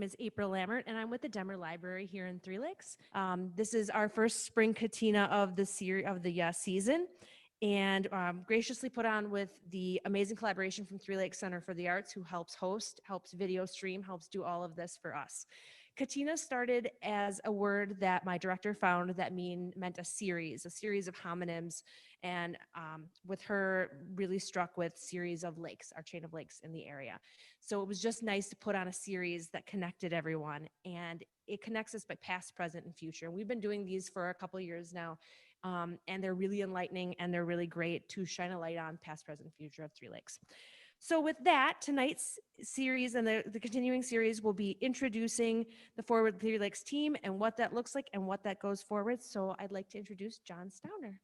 Is April Lammert, and I'm with the Demmer Library here in Three Lakes. This is our first spring Catena of the season, and graciously put on with the amazing collaboration from Three Lakes Center for the Arts, who helps host, helps video stream, helps do all of this for us. Catena started as a word that my director found that meant a series of homonyms, and with her really struck with series of lakes, our chain of lakes in the area. So it was just nice to put on a series that connected everyone, and it connects us by past, present, and future. We've been doing these for a couple of years now, and they're really enlightening, and they're really great to shine a light on past, present, and future of Three Lakes. So with that, tonight's series and the continuing series will be introducing the Forward Three Lakes team and what that looks like and what that goes forward. So I'd like to introduce John Stauner.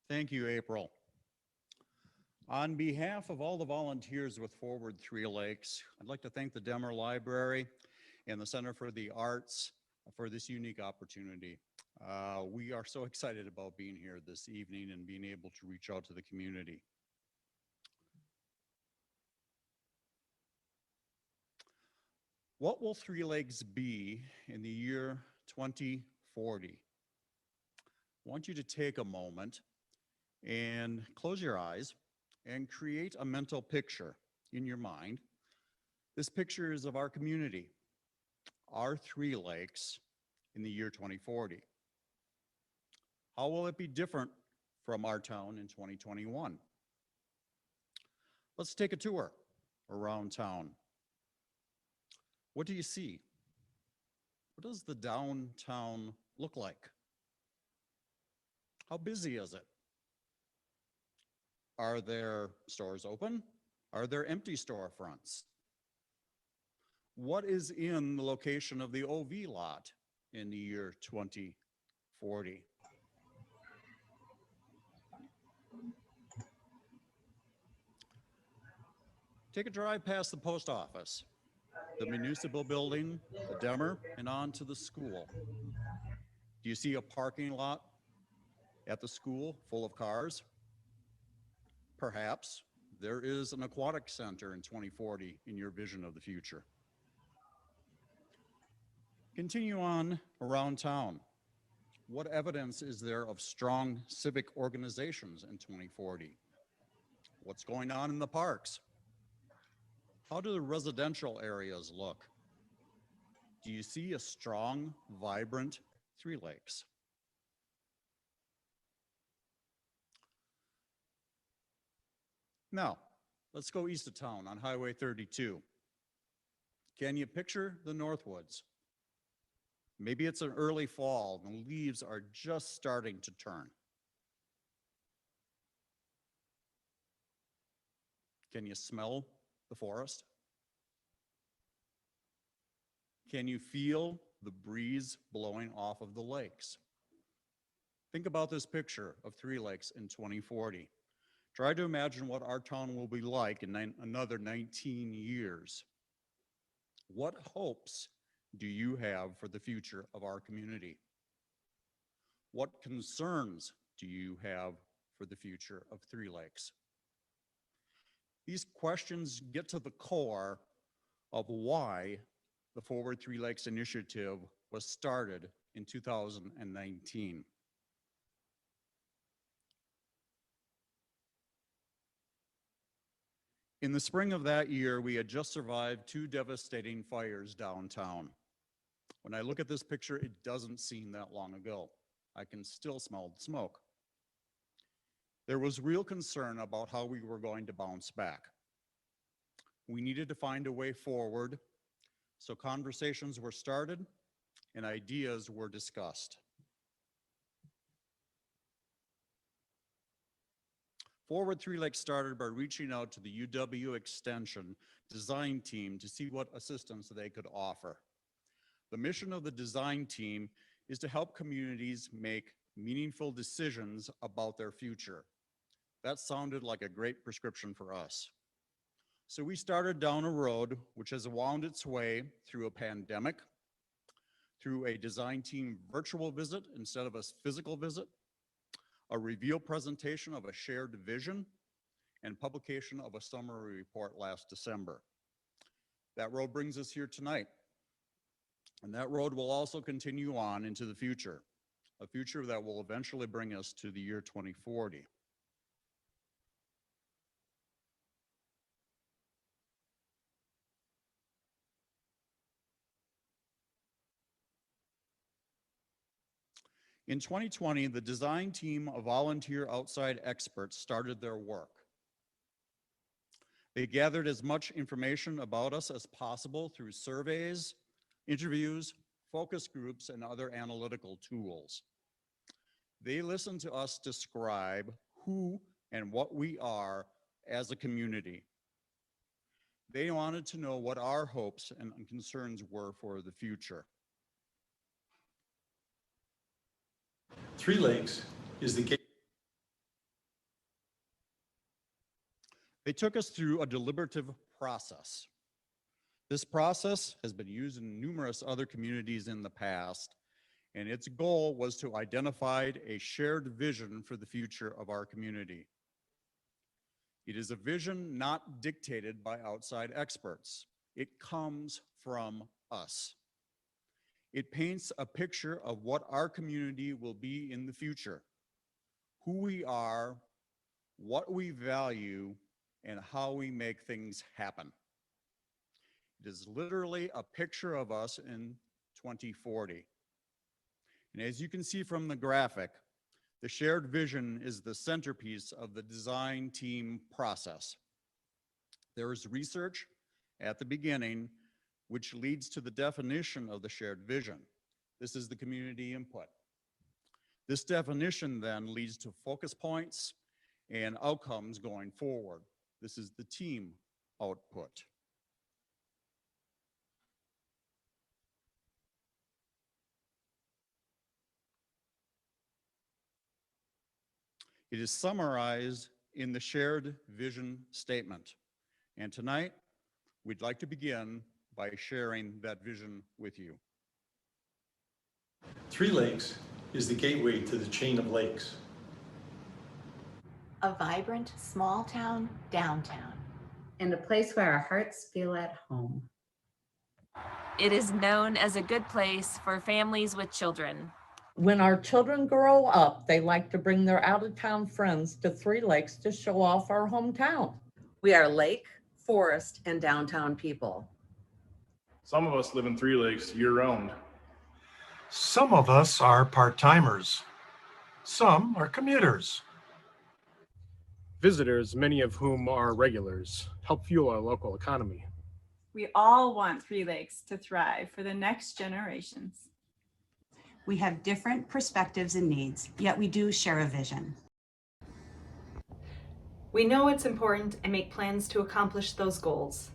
Thank you, April. On behalf of all the volunteers with Forward Three Lakes, I'd like to thank the Demmer Library and the Center for the Arts for this unique opportunity. We are so excited about being here this evening and being able to reach out to the community. What will Three Lakes be in the year 2040? I want you to take a moment and close your eyes and create a mental picture in your mind. This picture is of our community, our Three Lakes in the year 2040. How will it be different from our town in 2021? Let's take a tour around town. What do you see? What does the downtown look like? How busy is it? Are there stores open? Are there empty storefronts? What is in the location of the OV lot in the year 2040? Take a drive past the post office, the municipal building, the Demmer, and on to the school. Do you see a parking lot at the school full of cars? Perhaps there is an aquatic center in 2040 in your vision of the future. Continue on around town. What evidence is there of strong civic organizations in 2040? What's going on in the parks? How do the residential areas look? Do you see a strong, vibrant Three Lakes? Now, let's go east of town on Highway 32. Can you picture the Northwoods? Maybe it's an early fall and the leaves are just starting to turn. Can you smell the forest? Can you feel the breeze blowing off of the lakes? Think about this picture of Three Lakes in 2040. Try to imagine what our town will be like in another 19 years. What hopes do you have for the future of our community? What concerns do you have for the future of Three Lakes? These questions get to the core of why the Forward Three Lakes initiative was started in 2019. In the spring of that year, we had just survived 2 devastating fires downtown. When I look at this picture, it doesn't seem that long ago. I can still smell the smoke. There was real concern about how we were going to bounce back. We needed to find a way forward, so conversations were started and ideas were discussed. Forward Three Lakes started by reaching out to the UW Extension design team to see what assistance they could offer. The mission of the design team is to help communities make meaningful decisions about their future. That sounded like a great prescription for us. So we started down a road which has wound its way through a pandemic, through a design team virtual visit instead of a physical visit, a reveal presentation of a shared vision, and publication of a summary report last December. That road brings us here tonight. And that road will also continue on into the future, a future that will eventually bring us to the year 2040. In 2020, the design team of volunteer outside experts started their work. They gathered as much information about us as possible through surveys, interviews, focus groups, and other analytical tools. They listened to us describe who and what we are as a community. They wanted to know what our hopes and concerns were for the future. Three Lakes is the gate. They took us through a deliberative process. This process has been used in numerous other communities in the past, and its goal was to identify a shared vision for the future of our community. It is a vision not dictated by outside experts. It comes from us. It paints a picture of what our community will be in the future, who we are, what we value, and how we make things happen. It is literally a picture of us in 2040. And as you can see from the graphic, the shared vision is the centerpiece of the design team process. There is research at the beginning which leads to the definition of the shared vision. This is the community input. This definition then leads to focus points and outcomes going forward. This is the team output. It is summarized in the shared vision statement. And tonight, we'd like to begin by sharing that vision with you. Three Lakes is the gateway to the chain of lakes. A vibrant small town downtown. And a place where our hearts feel at home. It is known as a good place for families with children. When our children grow up, they like to bring their out-of-town friends to Three Lakes to show off our hometown. We are lake, forest, and downtown people. Some of us live in Three Lakes year-round. Some of us are part-timers. Some are commuters. Visitors, many of whom are regulars, help fuel our local economy. We all want Three Lakes to thrive for the next generations. We have different perspectives and needs, yet we do share a vision. We know it's important and make plans to accomplish those goals.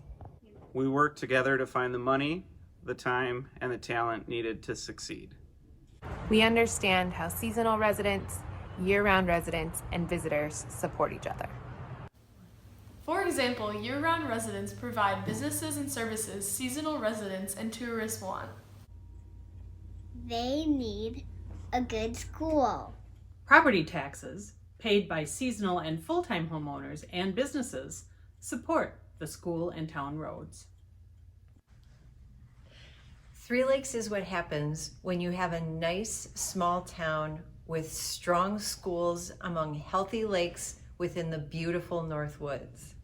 We work together to find the money, the time, and the talent needed to succeed. We understand how seasonal residents, year-round residents, and visitors support each other. For example, year-round residents provide businesses and services seasonal residents and tourists want. They need a good school. Property taxes, paid by seasonal and full-time homeowners and businesses, support the school and town roads. Three Lakes is what happens when you have a nice small town with strong schools among healthy lakes within the beautiful North Woods.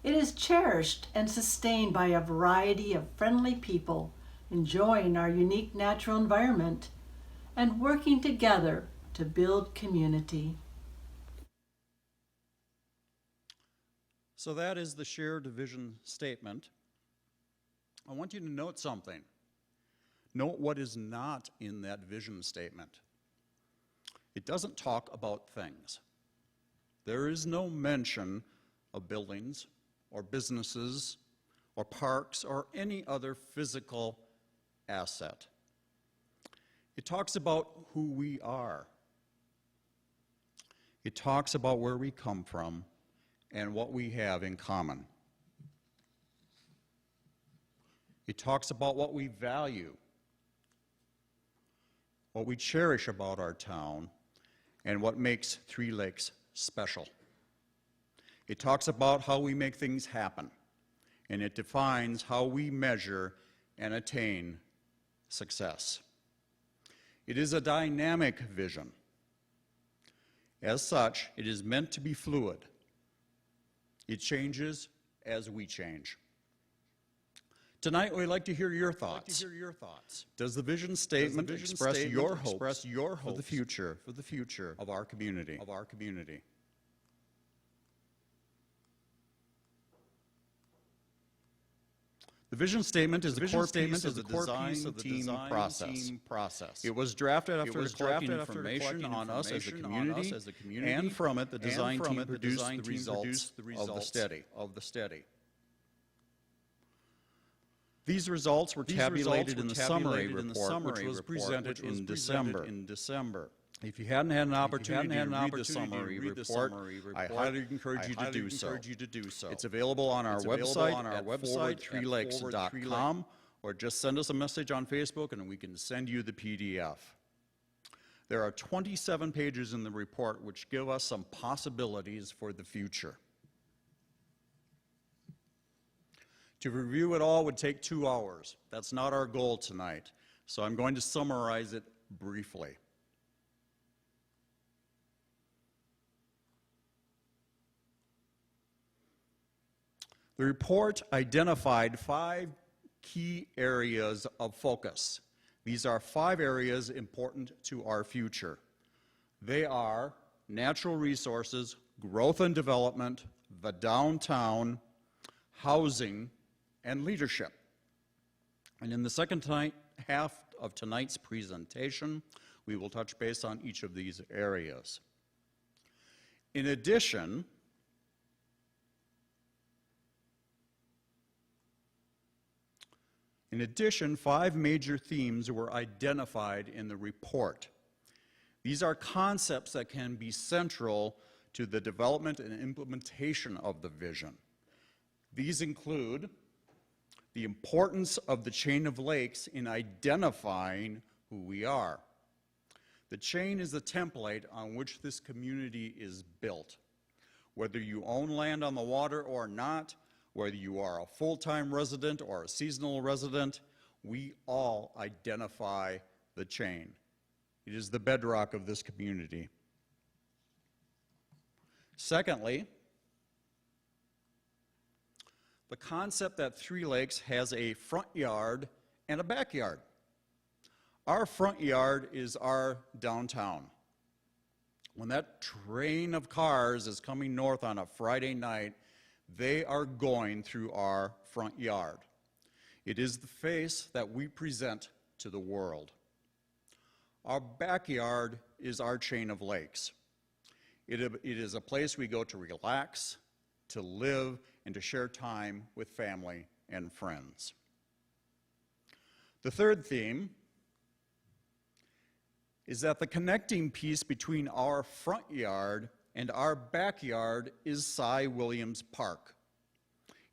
It is cherished and sustained by a variety of friendly people enjoying our unique natural environment and working together to build community. So that is the shared vision statement. I want you to note something. Note what is not in that vision statement. It doesn't talk about things. there is no mention of buildings or businesses or parks or any other physical asset. It talks about who we are. It talks about where we come from and what we have in common. It talks about what we value, what we cherish about our town, and what makes Three Lakes special. It talks about how we make things happen, and it defines how we measure and attain success. It is a dynamic vision. As such, it is meant to be fluid. It changes as we change. Tonight, we'd like to hear your thoughts. Does the vision statement express your hopes for the future of our community? The vision statement is the core piece of the design team process. It was drafted after collecting information on us as a community, and from it, the design team produced the results of the study. These results were tabulated in the summary report, which was presented in December. If you hadn't had an opportunity to read the summary report, I highly encourage you to do so. It's available on our website at forward3lakes.com, or just send us a message on Facebook and we can send you the PDF. There are 27 pages in the report which give us some possibilities for the future. To review it all would take 2 hours. That's not our goal tonight, so I'm going to summarize it briefly. The report identified 5 key areas of focus. These are 5 areas important to our future. They are natural resources, growth and development, the downtown, housing, and leadership. And in the second half of tonight's presentation, we will touch base on each of these areas. In addition, 5 major themes were identified in the report. These are concepts that can be central to the development and implementation of the vision. These include the importance of the chain of lakes in identifying who we are. The chain is the template on which this community is built. Whether you own land on the water or not, whether you are a full-time resident or a seasonal resident, we all identify the chain. It is the bedrock of this community. Secondly, the concept that Three Lakes has a front yard and a backyard. Our front yard is our downtown. When that train of cars is coming north on a Friday night, they are going through our front yard. It is the face that we present to the world. Our backyard is our chain of lakes. It is a place we go to relax, to live, and to share time with family and friends. The third theme is that the connecting piece between our front yard and our backyard is Cy Williams Park.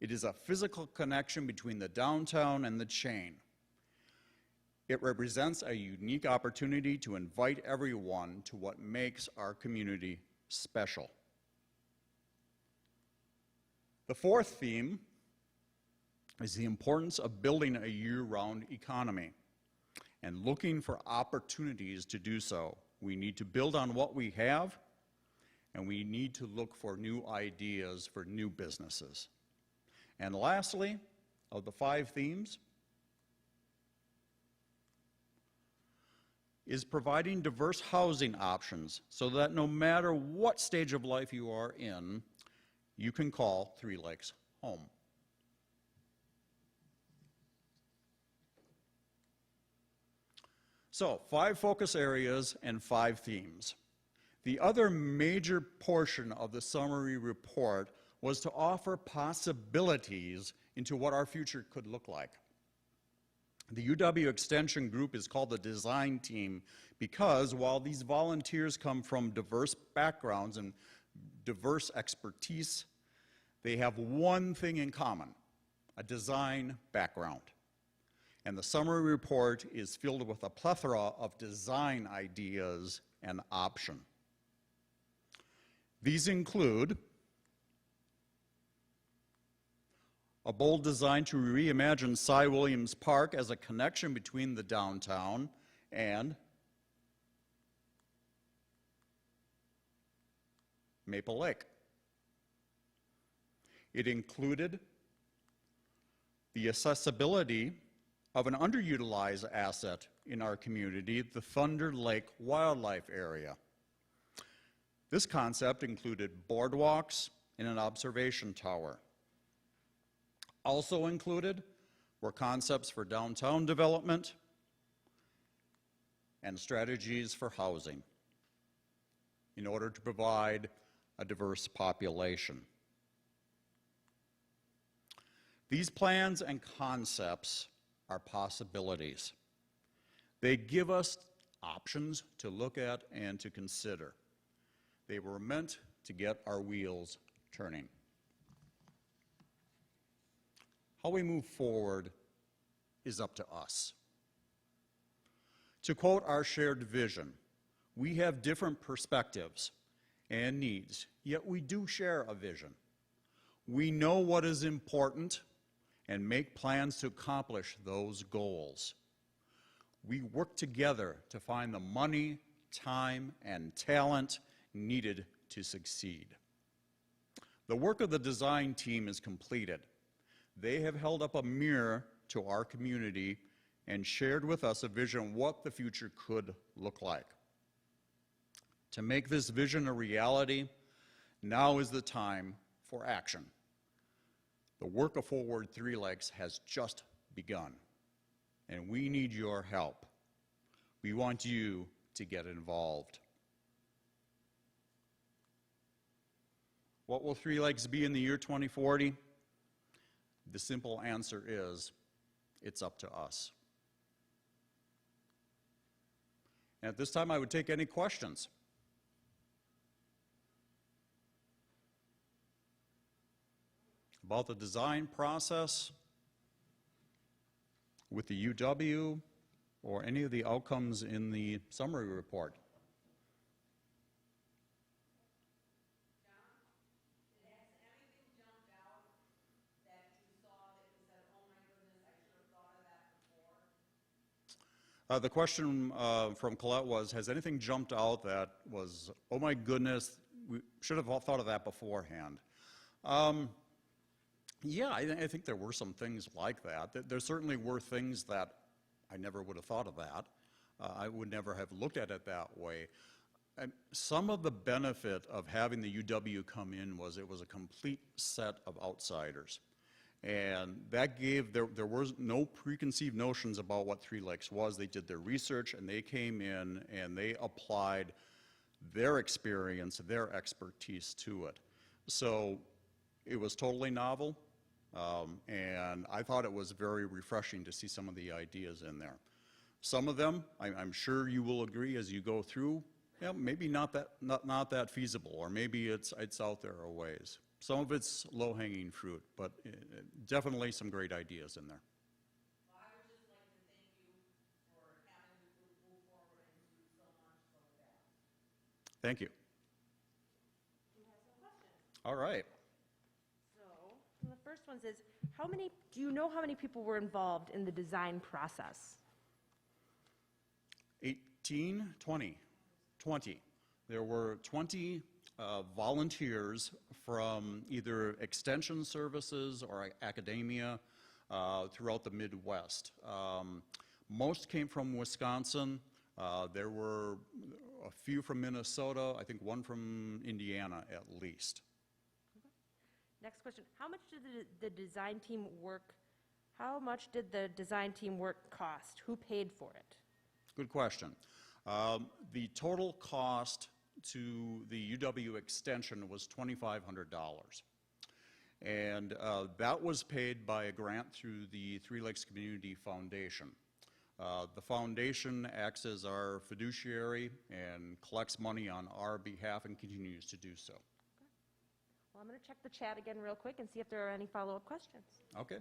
It is a physical connection between the downtown and the chain. It represents a unique opportunity to invite everyone to what makes our community special. The fourth theme is the importance of building a year-round economy and looking for opportunities to do so. We need to build on what we have, and we need to look for new ideas for new businesses. And lastly, of the 5 themes, is providing diverse housing options so that no matter what stage of life you are in, you can call Three Lakes home. So, 5 focus areas and 5 themes. The other major portion of the summary report was to offer possibilities into what our future could look like. The UW Extension Group is called the design team because while these volunteers come from diverse backgrounds and diverse expertise, they have one thing in common: a design background. And the summary report is filled with a plethora of design ideas and options. These include a bold design to reimagine Cy Williams Park as a connection between the downtown and Maple Lake. It included the accessibility of an underutilized asset in our community, the Thunder Lake Wildlife Area. This concept included boardwalks and an observation tower. Also included were concepts for downtown development and strategies for housing in order to provide a diverse population. These plans and concepts are possibilities. They give us options to look at and to consider. They were meant to get our wheels turning. How we move forward is up to us. To quote our shared vision, we have different perspectives and needs, yet we do share a vision. We know what is important and make plans to accomplish those goals. We work together to find the money, time, and talent needed to succeed. The work of the design team is completed. They have held up a mirror to our community and shared with us a vision of what the future could look like. To make this vision a reality, now is the time for action. The work of Forward Three Lakes has just begun, and we need your help. We want you to get involved. What will Three Lakes be in the year 2040? The simple answer is, it's up to us. And at this time, I would take any questions. About the design process with the UW or any of the outcomes in the summary report. The question from Colette was, has anything jumped out that was, oh my goodness, we should have thought of that beforehand? Yeah, I think there were some things like that. There certainly were things that I never would have thought of that. I would never have looked at it that way. And some of the benefit of having the UW come in was it was a complete set of outsiders. And that gave, there was no preconceived notions about what Three Lakes was. They did their research and they came in and they applied their experience, their expertise to it. So it was totally novel. And I thought it was very refreshing to see some of the ideas in there. Some of them, I'm sure you will agree as you go through, yeah, maybe not that feasible, or maybe it's out there a ways. Some of it's low-hanging fruit, but definitely some great ideas in there. Well, I would just like to thank you for having the group move forward and do so much so fast. Thank you. Do you have some questions? All right. So, the first one says, do you know how many people were involved in the design process? 18, 20. There were 20 volunteers from either extension services or academia throughout the Midwest. Most came from Wisconsin. There were a few from Minnesota, I think one from Indiana at least. Next question, how much did the design team work, how much did the design team work cost? Who paid for it? Good question. The total cost to the UW extension was $2,500. And that was paid by a grant through the Three Lakes Community Foundation. The foundation acts as our fiduciary and collects money on our behalf and continues to do so. Well, I'm going to check the chat again real quick and see if there are any follow-up questions. Okay.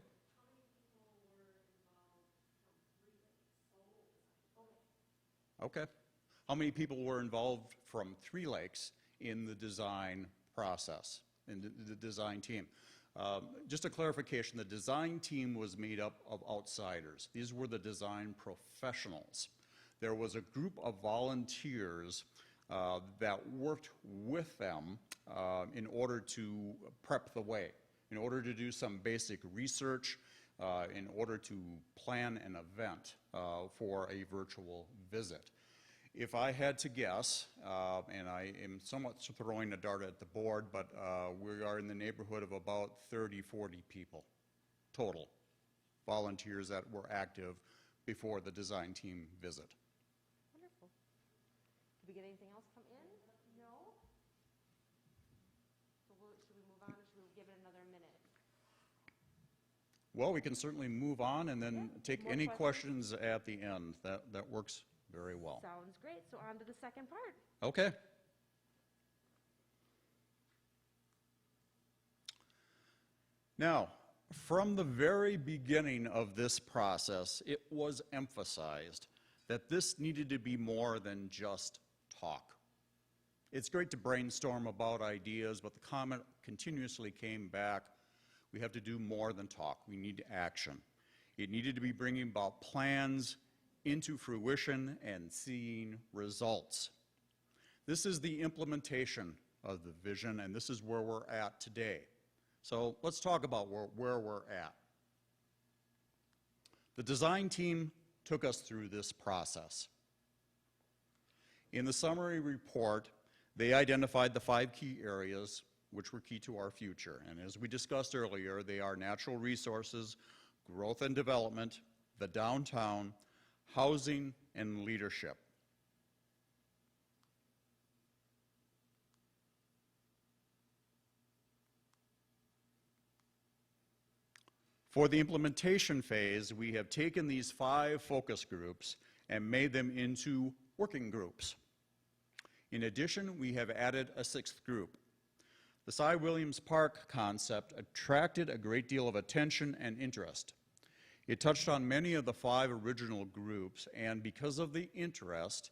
Okay. How many people were involved from Three Lakes in the design process, in the design team? Just a clarification, the design team was made up of outsiders. These were the design professionals. There was a group of volunteers that worked with them in order to prep the way, in order to do some basic research, in order to plan an event for a virtual visit. If I had to guess, and I am somewhat throwing a dart at the board, but we are in the neighborhood of about 30, 40 people total, volunteers that were active before the design team visit. Wonderful. Did we get anything else come in? No? So should we move on or should we give it another minute? Well, we can certainly move on and then take more any questions? questions at the end. That works very well. Sounds great. So on to the second part. Okay. Now, from the very beginning of this process, it was emphasized that this needed to be more than just talk. It's great to brainstorm about ideas, but the comment continuously came back, we have to do more than talk. We need action. It needed to be bringing about plans into fruition and seeing results. This is the implementation of the vision, and this is where we're at today. So let's talk about where we're at. The design team took us through this process. In the summary report, they identified the 5 key areas which were key to our future. And as we discussed earlier, they are natural resources, growth and development, the downtown, housing, and leadership. For the implementation phase, we have taken these 5 focus groups and made them into working groups. In addition, we have added a 6th group. The Cy Williams Park concept attracted a great deal of attention and interest. It touched on many of the 5 original groups, and because of the interest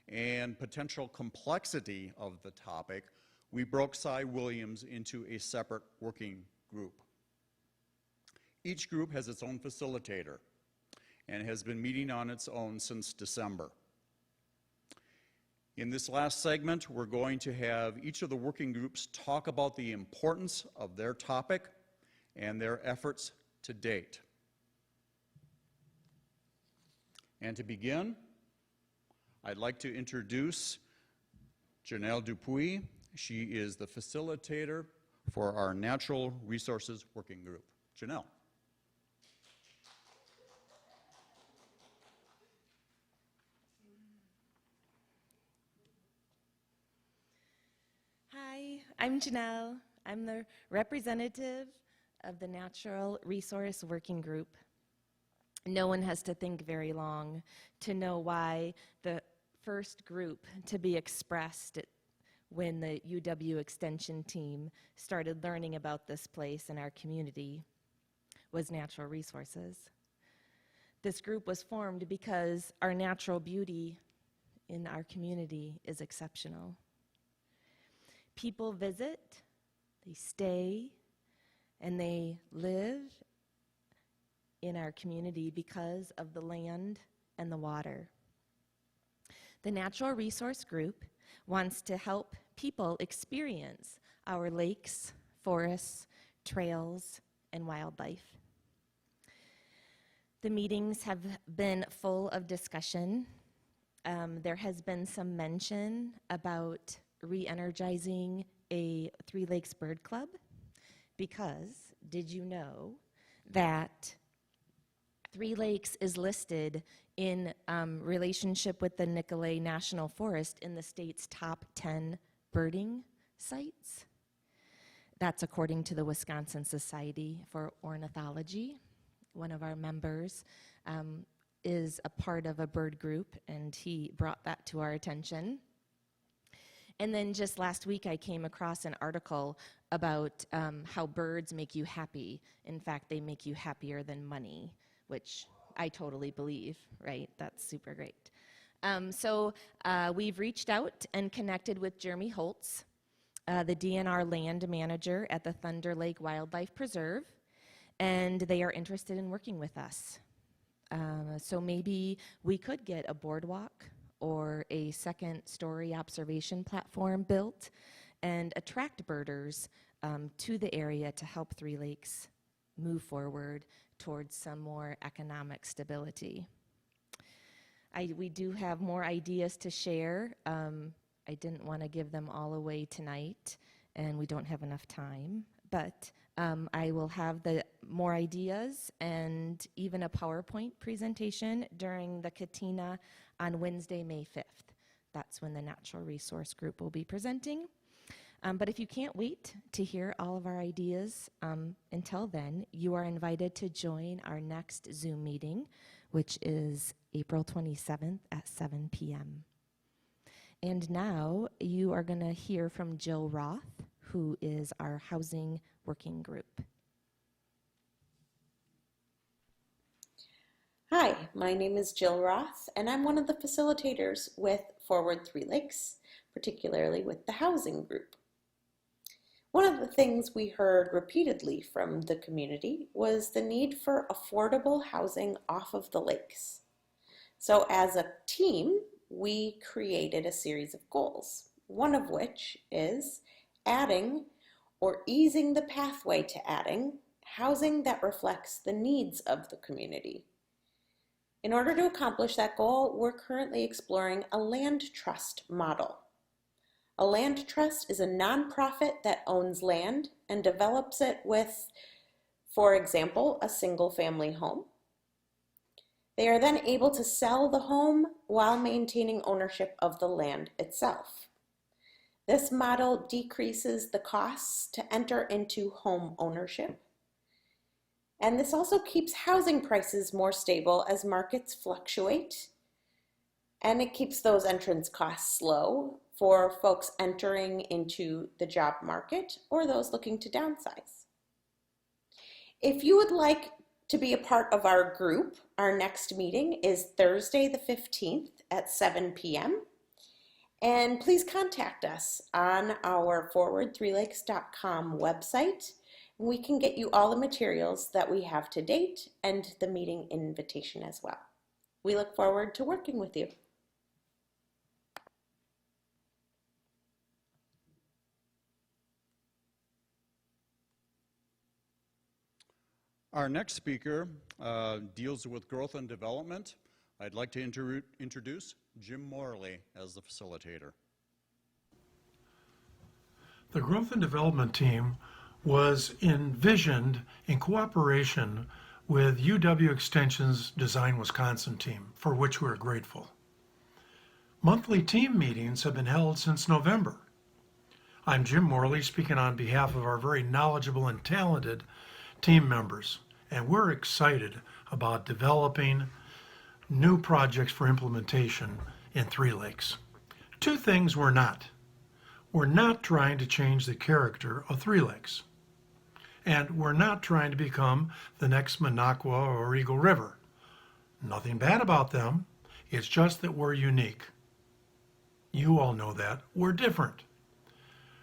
and potential complexity of the topic, we broke Cy Williams into a separate working group. Each group has its own facilitator and has been meeting on its own since December. In this last segment, we're going to have each of the working groups talk about the importance of their topic and their efforts to date. And to begin, I'd like to introduce Janelle Dupuis. She is the facilitator for our Natural Resources Working Group. Janelle. Hi, I'm Janelle. I'm the representative of the Natural Resource Working Group. No one has to think very long to know why the first group to be expressed when the UW Extension team started learning about this place in our community was natural resources. This group was formed because our natural beauty in our community is exceptional. People visit, they stay, and they live in our community because of the land and the water. The Natural Resource Group wants to help people experience our lakes, forests, trails, and wildlife. The meetings have been full of discussion. There has been some mention about re-energizing a Three Lakes Bird Club because did you know that Three Lakes is listed in relationship with the Nicolet National Forest in the state's top 10 birding sites. That's according to the Wisconsin Society for Ornithology. One of our members is a part of a bird group, and he brought that to our attention. And then just last week, I came across an article about how birds make you happy. In fact, they make you happier than money, which I totally believe, right? That's super great. So we've reached out and connected with Jeremy Holtz, the DNR land manager at the Thunder Lake Wildlife Preserve, and they are interested in working with us. So maybe we could get a boardwalk or a second-story observation platform built and attract birders to the area to help Three Lakes move forward towards some more economic stability. We do have more ideas to share. I didn't want to give them all away tonight, and we don't have enough time, but I will have the more ideas and even a PowerPoint presentation during the Catena on Wednesday, May 5th. That's when the Natural Resource Group will be presenting. But if you can't wait to hear all of our ideas until then, you are invited to join our next Zoom meeting, which is April 27th at 7 p.m. And now you are going to hear from Jill Roth, who is our housing working group. Hi, my name is Jill Roth, and I'm one of the facilitators with Forward Three Lakes, particularly with the housing group. One of the things we heard repeatedly from the community was the need for affordable housing off of the lakes. So as a team, we created a series of goals, one of which is adding or easing the pathway to adding housing that reflects the needs of the community. In order to accomplish that goal, we're currently exploring a land trust model. A land trust is a nonprofit that owns land and develops it with, for example, a single-family home. They are then able to sell the home while maintaining ownership of the land itself. This model decreases the costs to enter into home ownership. And this also keeps housing prices more stable as markets fluctuate. And it keeps those entrance costs low for folks entering into the job market or those looking to downsize. If you would like to be a part of our group, our next meeting is Thursday the 15th at 7 p.m. And please contact us on our forward3lakes.com website. We can get you all the materials that we have to date and the meeting invitation as well. We look forward to working with you. Our next speaker deals with growth and development. I'd like to introduce Jim Morley as the facilitator. The growth and development team was envisioned in cooperation with UW Extension's Design Wisconsin team, for which we're grateful. Monthly team meetings have been held since November. I'm Jim Morley, speaking on behalf of our very knowledgeable and talented team members, and we're excited about developing new projects for implementation in Three Lakes. Two things we're not. We're not trying to change the character of Three Lakes. And we're not trying to become the next Minocqua or Eagle River. Nothing bad about them. It's just that we're unique. You all know that. We're different.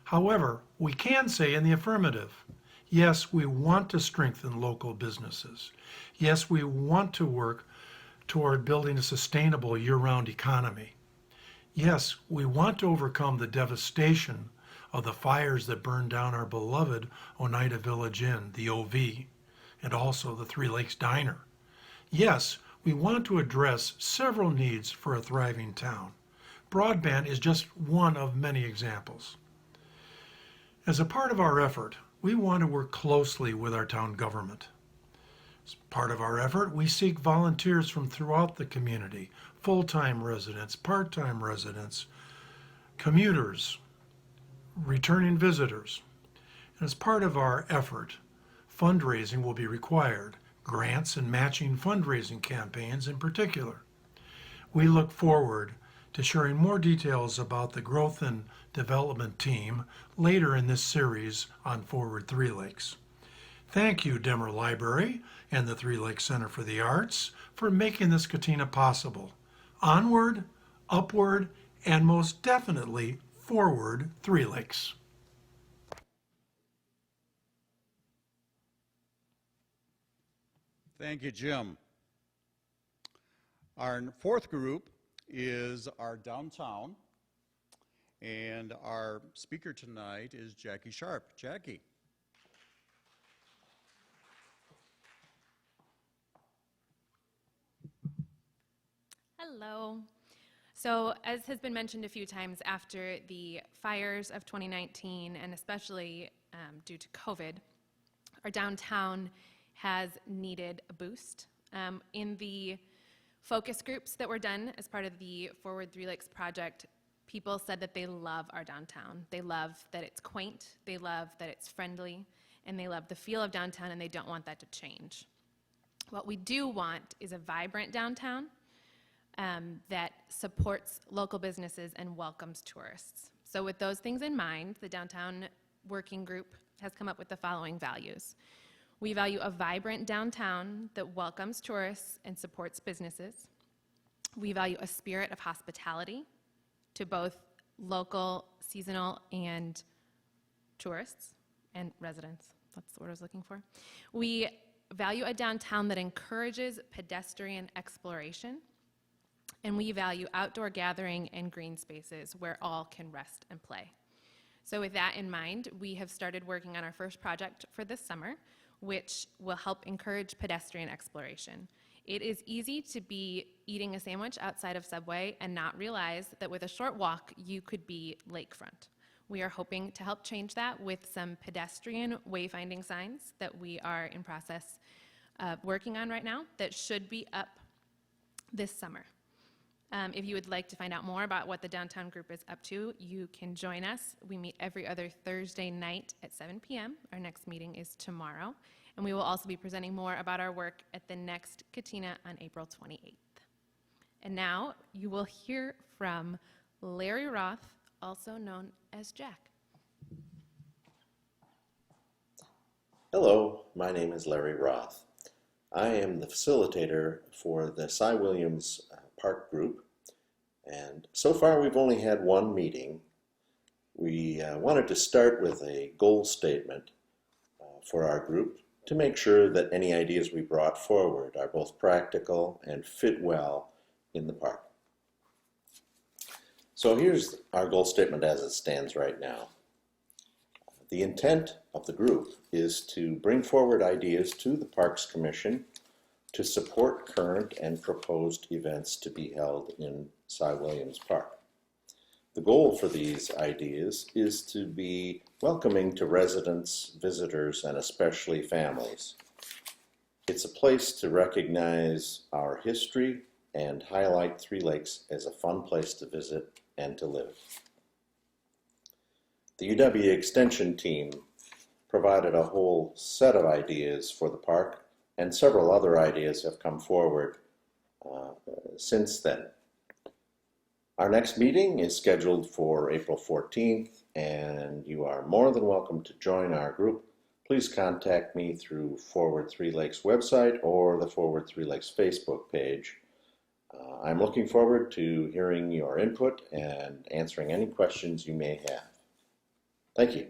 However, we can say in the affirmative, yes, we want to strengthen local businesses. Yes, we want to work toward building a sustainable year-round economy. Yes, we want to overcome the devastation of the fires that burned down our beloved Oneida Village Inn, the OV, and also the Three Lakes Diner. Yes, we want to address several needs for a thriving town. Broadband is just one of many examples. As a part of our effort, we want to work closely with our town government. As part of our effort, we seek volunteers from throughout the community, full-time residents, part-time residents, commuters, returning visitors. And as part of our effort, fundraising will be required, grants and matching fundraising campaigns in particular. We look forward to sharing more details about the growth and development team later in this series on Forward Three Lakes. Thank you, Demmer Library and the Three Lakes Center for the Arts, for making this Catena possible. Onward, upward, and most definitely forward, Three Lakes. Thank you, Jim. Our fourth group is our downtown, and our speaker tonight is Jackie Sharp. Jackie. Hello. So, as has been mentioned a few times, after the fires of 2019, and especially due to COVID, our downtown has needed a boost. In the focus groups that were done as part of the Forward Three Lakes project, people said that they love our downtown. They love that it's quaint, they love that it's friendly, and they love the feel of downtown, and they don't want that to change. What we do want is a vibrant downtown that supports local businesses and welcomes tourists. So with those things in mind, the Downtown Working Group has come up with the following values. We value a vibrant downtown that welcomes tourists and supports businesses. We value a spirit of hospitality to both local, seasonal, and tourists and residents. That's the word I was looking for. We value a downtown that encourages pedestrian exploration. And we value outdoor gathering and green spaces where all can rest and play. So with that in mind, we have started working on our first project for this summer, which will help encourage pedestrian exploration. It is easy to be eating a sandwich outside of Subway and not realize that with a short walk, you could be lakefront. We are hoping to help change that with some pedestrian wayfinding signs that we are in process of working on right now that should be up this summer. If you would like to find out more about what the Downtown Group is up to, you can join us. We meet every other Thursday night at 7 p.m. Our next meeting is tomorrow. And we will also be presenting more about our work at the next Catena on April 28th. And now you will hear from Larry Roth, also known as Jack. Hello, my name is Larry Roth. I am the facilitator for the Cy Williams Park Group, and so far we've only had one meeting. We wanted to start with a goal statement for our group to make sure that any ideas we brought forward are both practical and fit well in the park. So here's our goal statement as it stands right now. The intent of the group is to bring forward ideas to the Parks Commission to support current and proposed events to be held in Cy Williams Park. The goal for these ideas is to be welcoming to residents, visitors, and especially families. It's a place to recognize our history and highlight Three Lakes as a fun place to visit and to live. The UW Extension team provided a whole set of ideas for the park, and several other ideas have come forward since then. Our next meeting is scheduled for April 14th, and you are more than welcome to join our group. Please contact me through Forward Three Lakes website or the Forward Three Lakes Facebook page. I'm looking forward to hearing your input and answering any questions you may have. Thank you.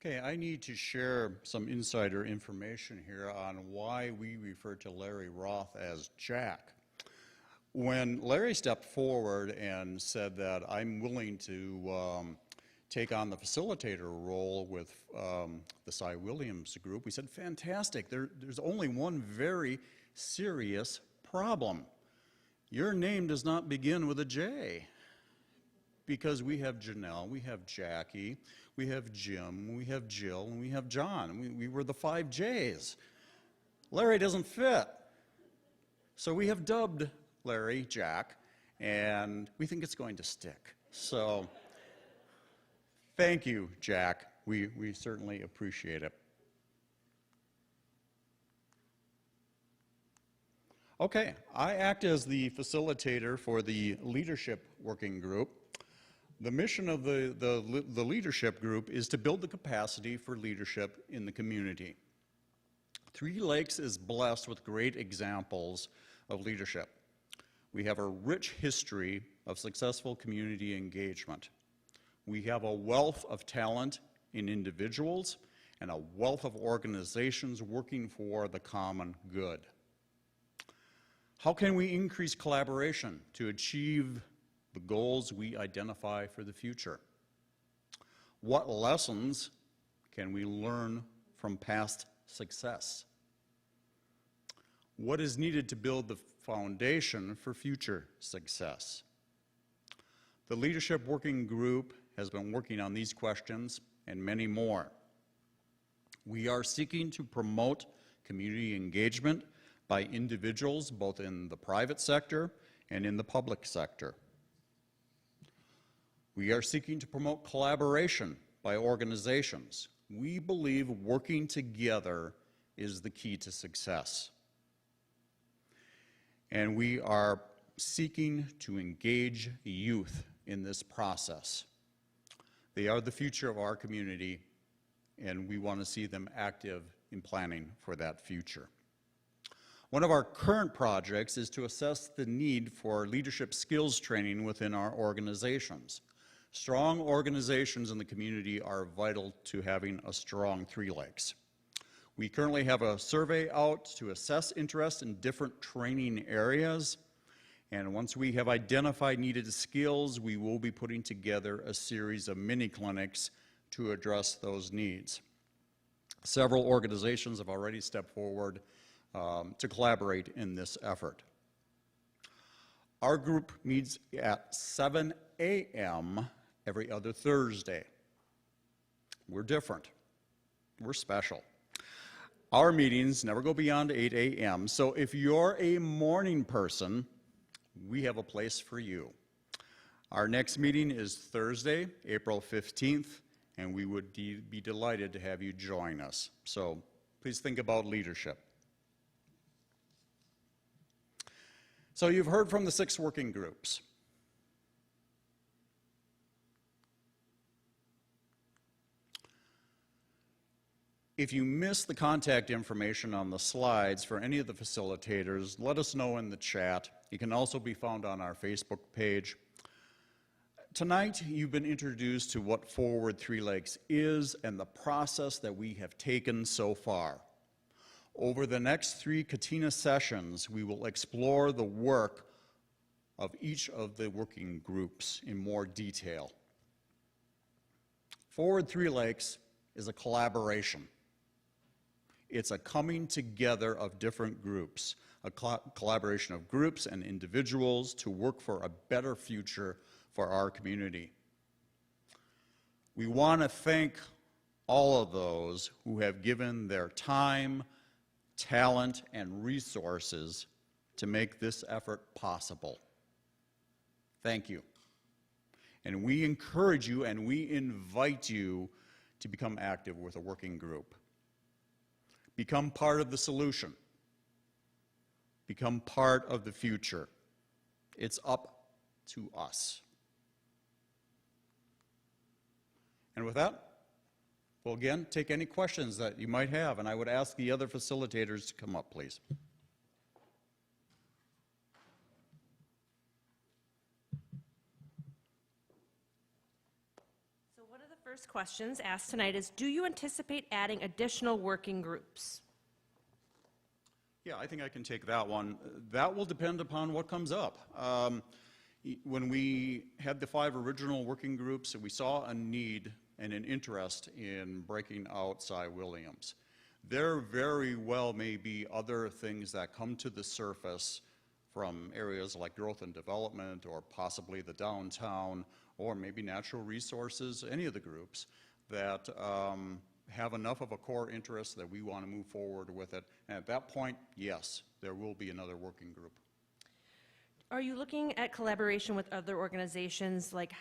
Okay, I need to share some insider information here on why we refer to Larry Roth as Jack. When Larry stepped forward and said that I'm willing to take on the facilitator role with the Cy Williams group, we said, fantastic, there's only one very serious problem. Your name does not begin with a J. because we have Janelle, we have Jackie, we have Jim, we have Jill, and we have John. We were the 5 J's. Larry doesn't fit. So we have dubbed Larry Jack, and we think it's going to stick. So thank you, Jack. We certainly appreciate it. Okay, I act as the facilitator for the leadership working group. The mission of the leadership group is to build the capacity for leadership in the community. Three Lakes is blessed with great examples of leadership. We have a rich history of successful community engagement. We have a wealth of talent in individuals and a wealth of organizations working for the common good. How can we increase collaboration to achieve the goals we identify for the future? What lessons can we learn from past success? What is needed to build the foundation for future success? The Leadership Working Group has been working on these questions and many more. We are seeking to promote community engagement by individuals both in the private sector and in the public sector. We are seeking to promote collaboration by organizations. We believe working together is the key to success. And we are seeking to engage youth in this process. They are the future of our community, and we want to see them active in planning for that future. One of our current projects is to assess the need for leadership skills training within our organizations. Strong organizations in the community are vital to having a strong Three Lakes. We currently have a survey out to assess interest in different training areas, and once we have identified needed skills, we will be putting together a series of mini clinics to address those needs. Several organizations have already stepped forward to collaborate in this effort. Our group meets at 7 a.m. every other Thursday. We're different. We're special. Our meetings never go beyond 8 a.m., so if you're a morning person, we have a place for you. Our next meeting is Thursday, April 15th, and we would be delighted to have you join us. So please think about leadership. So you've heard from the 6 working groups. If you missed the contact information on the slides for any of the facilitators, let us know in the chat. It can also be found on our Facebook page. Tonight, you've been introduced to what Forward Three Lakes is and the process that we have taken so far. Over the next 3 Catena sessions, we will explore the work of each of the working groups in more detail. Forward Three Lakes is a collaboration. It's a coming together of different groups, a collaboration of groups and individuals to work for a better future for our community. We want to thank all of those who have given their time, talent, and resources to make this effort possible. Thank you. And we encourage you and we invite you to become active with a working group. Become part of the solution. Become part of the future. It's up to us. And with that, we'll again take any questions that you might have, and I would ask the other facilitators to come up, please. So one of the first questions asked tonight is, do you anticipate adding additional working groups? Yeah, I think I can take that one. That will depend upon what comes up. When we had the 5 original working groups, we saw a need and an interest in breaking out Cy Williams. There very well may be other things that come to the surface from areas like growth and development or possibly the downtown or maybe natural resources, any of the groups that have enough of a core interest that we want to move forward with it. And at that point, yes, there will be another working group. Are you looking at collaboration with other organizations? Like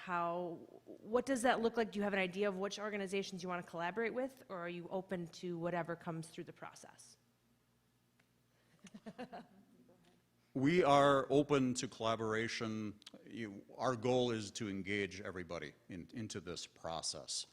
what does that look like? Do you have an idea of which organizations you want to collaborate with, or are you open to whatever comes through the process? We are open to collaboration. Our goal is to engage everybody into this process.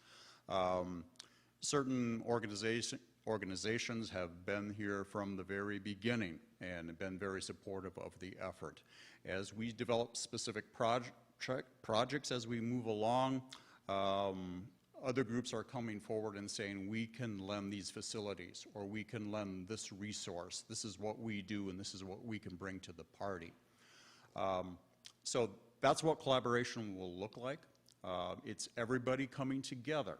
Certain organizations have been here from the very beginning and been very supportive of the effort. As we develop specific projects as we move along, other groups are coming forward and saying, we can lend these facilities, or we can lend this resource. This is what we do, and this is what we can bring to the party. So that's what collaboration will look like. It's everybody coming together.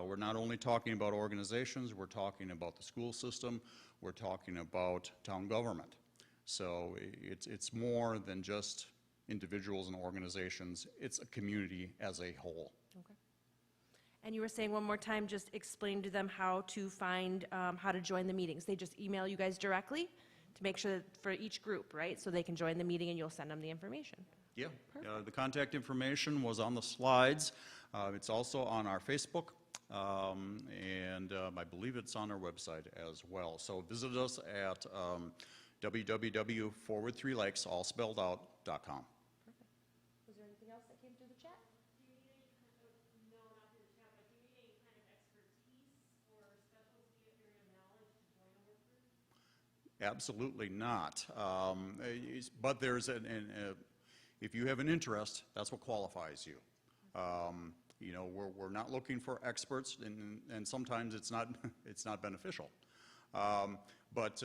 We're not only talking about organizations, we're talking about the school system, we're talking about town government. So it's more than just individuals and organizations, it's a community as a whole. Okay. And you were saying one more time, just explain to them how to find, how to join the meetings. They just email you guys directly to make sure that for each group, right? So they can join the meeting and you'll send them the information. Yeah, the contact information was on the slides. It's also on our Facebook. And I believe it's on our website as well. So visit us at www.forward3lakes.com. Perfect. Was there anything else that came through the chat? Do you need any kind of, no, not through the chat, but do you need any kind of expertise or specialty area of knowledge to join a work group? Absolutely not. But there's if you have an interest, that's what qualifies you. You know, we're not looking for experts, and sometimes it's not beneficial. But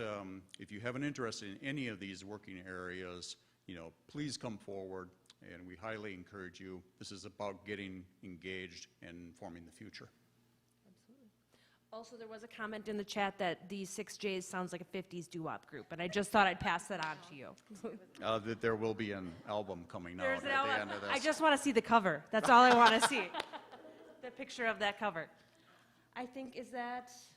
if you have an interest in any of these working areas, you know, please come forward, and we highly encourage you. This is about getting engaged and forming the future. Absolutely. Also, there was a comment in the chat that the 6Js sounds like a 50s doo-wop group, and I just thought I'd pass that on to you. That there will be an album coming out at the end of this. I just want to see the cover. That's all I want to see. The picture of that cover. I think, that's...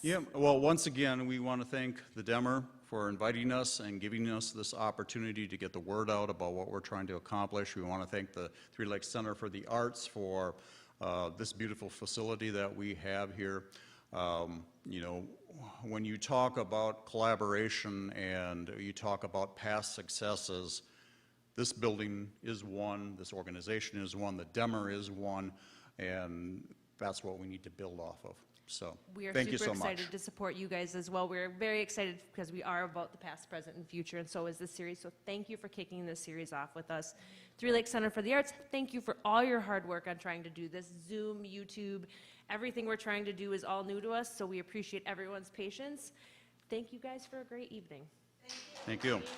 Yeah, well, once again, we want to thank the Demer for inviting us and giving us this opportunity to get the word out about what we're trying to accomplish. We want to thank the Three Lakes Center for the Arts for this beautiful facility that we have here. You know, when you talk about collaboration and you talk about past successes, this building is one, this organization is one, the Demer is one, and that's what we need to build off of. So we are thank you super so much. excited to support you guys as well. We're very excited because we are about the past, present, and future, and so is this series. So thank you for kicking this series off with us. Three Lakes Center for the Arts, thank you for all your hard work on trying to do this. Zoom, YouTube, everything we're trying to do is all new to us, so we appreciate everyone's patience. Thank you guys for a great evening. Thank you. Thank you.